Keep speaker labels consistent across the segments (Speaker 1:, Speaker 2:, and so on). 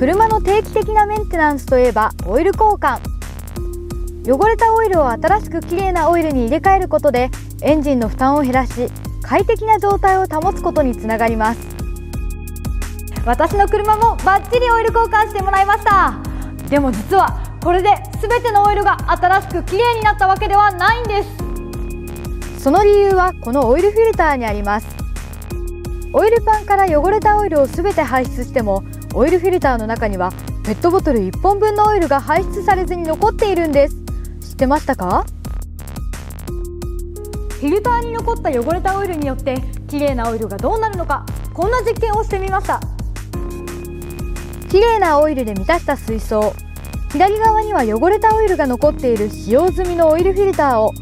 Speaker 1: 車の定期的なメンテナンスといえばオイル交換。汚れたオイルを新しくきれいなオイルに入れ替えることでエンジンの負担を減らし、快適な状態を保つことにつながります。私の車もバッチリオイル交換してもらいました。でも実はこれで全てのオイルが新しくきれいになったわけではないんです。その理由はこのオイルフィルターにあります。オイルパンから汚れたオイルを全て排出しても、オイルフィルターの中にはペットボトル1本分のオイルが排出されずに残っているんです。知ってましたか？フィルターに残った汚れたオイルによってきれいなオイルがどうなるのか、こんな実験をしてみました。きれいなオイルで満たした水槽、左側には汚れたオイルが残っている使用済みのオイルフィルターを、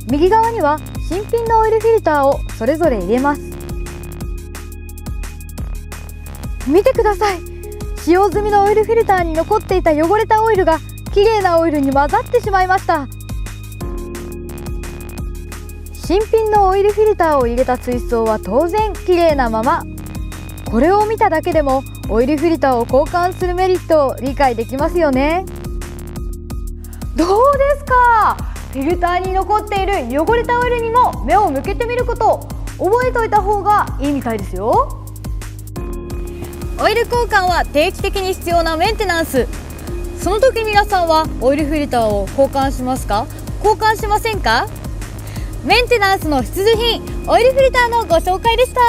Speaker 1: 右側には新品のオイルフィルターをそれぞれ入れます。見てください。使用済みのオイルフィルターに残っていた汚れたオイルがきれいなオイルに混ざってしまいました。新品のオイルフィルターを入れた水槽は当然きれいなまま。これを見ただけでもオイルフィルターを交換するメリットを理解できますよね。どうですか？フィルターに残っている汚れたオイルにも目を向けてみることを覚えておいた方がいいみたいですよ。オイル交換は定期的に必要なメンテナンス。その時皆さんはオイルフィルターを交換しますか？交換しませんか？メンテナンスの必需品、オイルフィルターのご紹介でした。